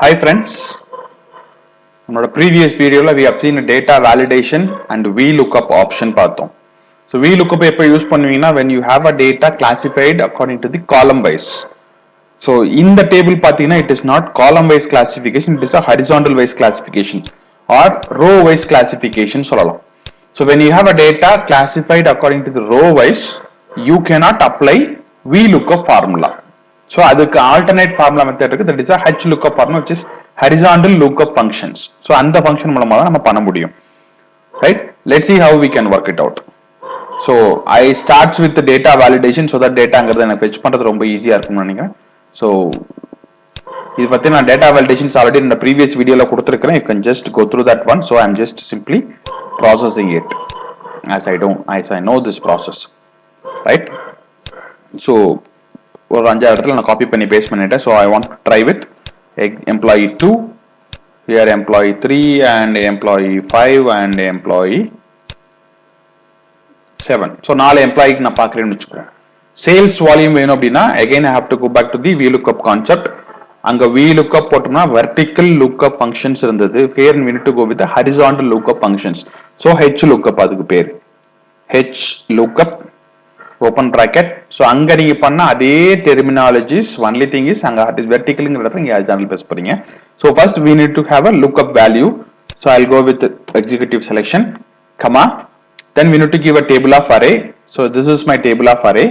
Hi friends, நம்மளோட previous videoல we have seen a data validation and VLOOKUP option பார்த்தோம். So VLOOKUP எப்போ use பண்ணுவீங்கன்னா when you have a data classified according to the column wise. So இந்த table பார்த்தீங்கன்னா it is not column wise classification, it is a horizontal wise classification or row wise classification சொல்லலாம். So when you have a data classified according to the row wise, you cannot apply VLOOKUP formula. So அதுக்கு alternate formula method இருக்கு, that is a HLOOKUP formula, which is horizontal lookup functions. So அந்த function மூலமா தான் நம்ம பண்ண முடியும். Right? Let's see how we can work it out. So I starts with the data validation so that dataங்கிறது எனக்கு fetch பண்றது ரொம்ப ஈஸியா இருக்கும்னு நினைக்கிறேன். So இது பத்தி நான் data validations already in the previous videoல கொடுத்திருக்கிறேன். You can just go through that one. So I'm just simply processing it as I know this process. Right? So ஒரு 5 இடத்துல நான் காப்பி பண்ணி பேஸ்ட் பண்ணிட்டேன். So I want to try with employee 2, here employee 3 and employee 5 and employee 7. So 4 எம்ப்ளாயிக்கு நான் பார்க்குறேன்னு வச்சுக்கோங்க. Sales volume வேணும் அப்படின்னா again I have to go back to the VLOOKUP concept. அங்க VLOOKUP போட்டோம்னா vertical lookup functions இருந்தது. Here we need to go with the horizontal lookup functions. So HLOOKUP அதுக்கு பேர். HLOOKUP open bracket. So அங்க நீங்க பண்ண அதே terminologies, only thing is அங்க verticalங்கிற இடத்துல நீங்க horizontal பேச போறீங்க. So first we need to have a lookup value. So I'll go with the executive selection, comma. Then we need to give a table of array. So this is my table of array.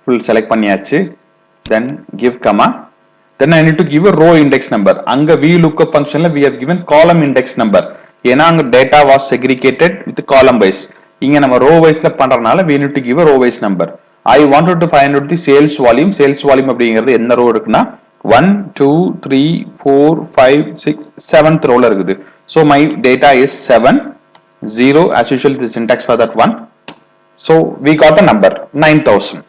Full select பண்ணியாச்சு. Then give comma. Then I need to give a row index number. அங்க VLOOKUP functionல we have given column index number. ஏன்னா அங்க data was segregated with column wise. இங்க நம்ம row wise ல பண்றனால we need to give a row wise number. I wanted to find out the sales volume. Sales volume அப்படிங்கிறது என்ன row இருக்குன்னா 1, 2, 3, 4, 5, 6, 7th row ல இருக்குது. So my data is 7, 0 as usual the syntax for that one. So we got the number 9,000.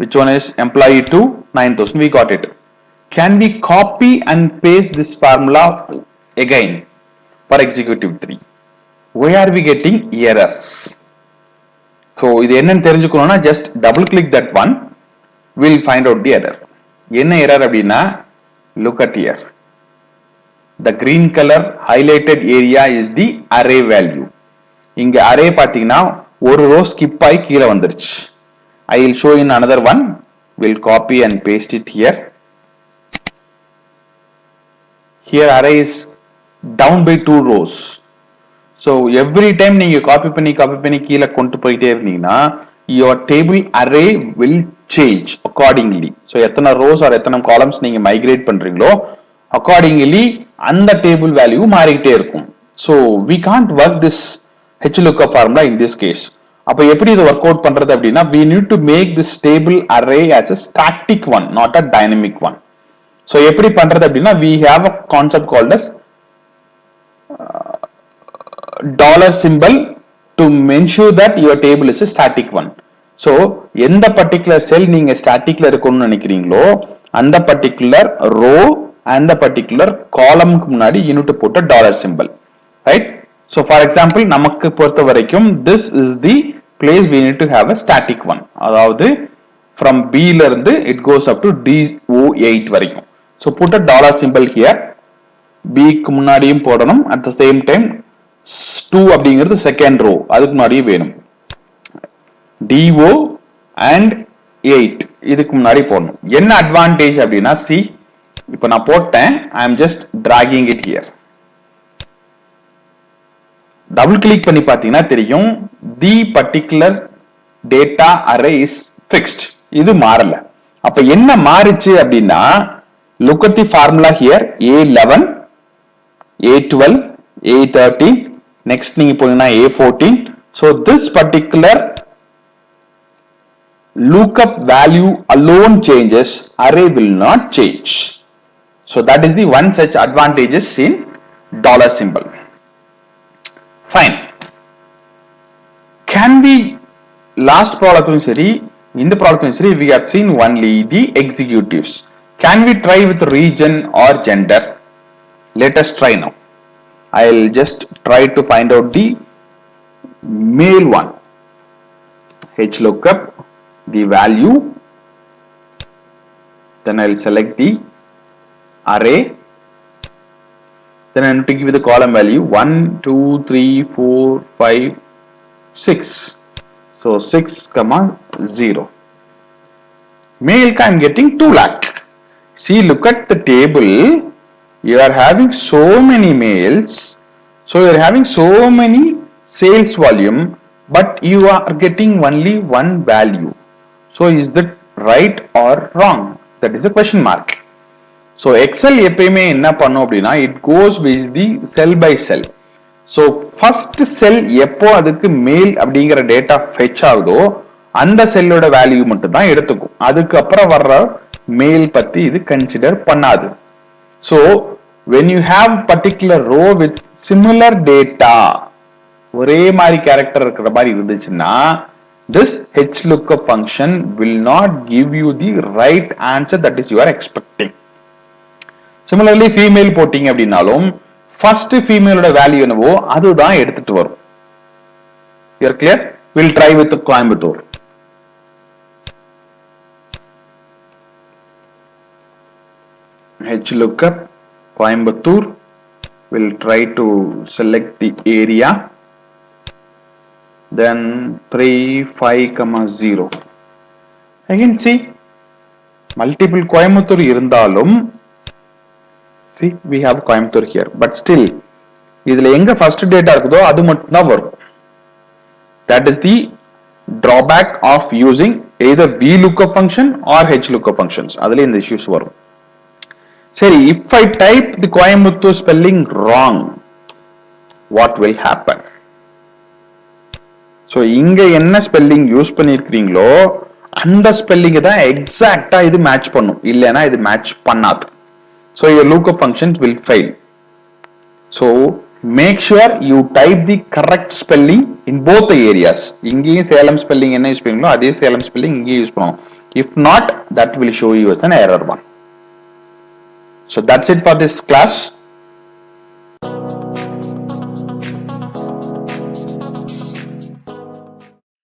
Which one is employee 2? 9,000. We got it. Can we copy and paste this formula again for executive 3? Why are we getting error? So இது என்னன்னு தெரிஞ்சுக்கணும்னா just double click that one. We'll find out the error. என்ன error அப்படின்னா look at here. The green color highlighted area is the array value. இங்க array பாத்தீங்கன்னா ஒரு row skip ஆகி கீழே வந்துருச்சு. I will show in another one. We'll copy and paste it here. Here array is down by 2 rows. So every time நீங்க copy பண்ணி கீழே கொண்டு போயிட்டே இருந்தீங்கன்னா your table array will change accordingly. So எத்தனை rows or எத்தனை columns நீங்க migrate பண்றீங்களோ accordingly அந்த table value மாறிக்கிட்டே இருக்கும். So we can't work this HLOOKUP formula in this case. அப்ப எப்படி இது work out பண்றது அப்படின்னா we need to make this table array as a static one, not a dynamic one. So எப்படி பண்றது அப்படின்னா we have a concept called as dollar symbol to ensure that your table is a static one. So எந்த particular cell நீங்க staticல இருக்கணும்னு நினைக்கிறீங்களோ அந்த particular row and the particular column முன்னாடி you need to put a dollar symbol, right? So for example நமக்கு பொறுத்த வரைக்கும் this is the place we need to have a static one. அதாவது from B ல இருந்து it goes up to DO8 வரைக்கும். So put a dollar symbol here. B க்கு முன்னாடியும் போடணும். At the same time 2 அப்படிங்கிறது second row அதுக்கு முன்னாடியும் வேணும். DO and 8 இதுக்கு முன்னாடி போடணும். என்ன advantage அப்படின்னா see இப்போ நான் போட்டேன். I am just dragging it here. Double click பண்ணி பார்த்தீங்கன்னா தெரியும் the particular data array is fixed. இது மாறல. அப்ப என்ன மாறிச்சு அப்படின்னா look at the formula here. A11, A12, A13, next நீங்க போனீங்கன்னா A14. So this particular lookup value alone changes, array will not change. So that is the one such advantages in dollar symbol. Fine. Can we last problem சரி இந்த problem சரி we have seen only the executives. Can we try with region or gender? Let us try now. I'll just try to find out the male one. HLOOKUP, the value Then I'll select the array. Then I need to give the column value 1, 2, 3, 4, 5, 6. So 6, comma 0. Male I am getting 2 lakh. See, look at the table. You are having so many males. So you are having so many sales volume, but you are getting only one value. So is that right or wrong? That is a question mark. So Excel எப்பயுமே என்ன பண்ணும் அப்படின்னா it goes with the cell by cell. So first cell எப்போ அதுக்கு மேல் அப்படிங்கிற data fetch ஆகுதோ அந்த செல்லோட வேல்யூ மட்டும் தான் எடுத்துக்கும். அதுக்கு அப்புறம் வர்ற மேல் பத்தி இது கன்சிடர் பண்ணாது. So when you have particular row with similar data ஒரே மாதிரி கேரக்டர் இருக்கிற மாதிரி இருந்துச்சுன்னா this HLOOKUP function will not give you the right answer that is you are expecting. Similarly, female போட்டிங்க அப்படின்னாலும் first female ஓட வேல்யூ என்னவோ அதுதான் எடுத்துட்டு வரும். You are clear? We'll try with the Coimbatore. HLOOKUP Coimbatore. We'll try to select the area. Then 3, 5, 0. Again, see, multiple Coimbatore இருந்தாலும் see, we have Coimbatore here, but still இதுல எங்க first data இருக்குதோ அது மட்டும் தான் வரும். That is the drawback of using either VLOOKUP function or HLOOKUP functions. அதுல இந்த issues வரும். சரி, if I type the Coimbatore spelling wrong, what will happen? So இங்க என்ன spelling யூஸ் பண்ணிருக்கீங்களோ அந்த ஸ்பெல்லிங் தான் எக்ஸாக்ட்டா இது மேட்ச் பண்ணும், இல்லனா இது மேட்ச் பண்ணாது. So your lookup functions will fail. So make sure you type the correct spelling in both the areas. இங்கேயும் சேலம் spelling என்ன யூஸ் பண்ணீங்களோ அதே சேலம் spelling இங்கேயும் யூஸ் பண்ணணும். If not, that will show you as an error one. So that's it for this class.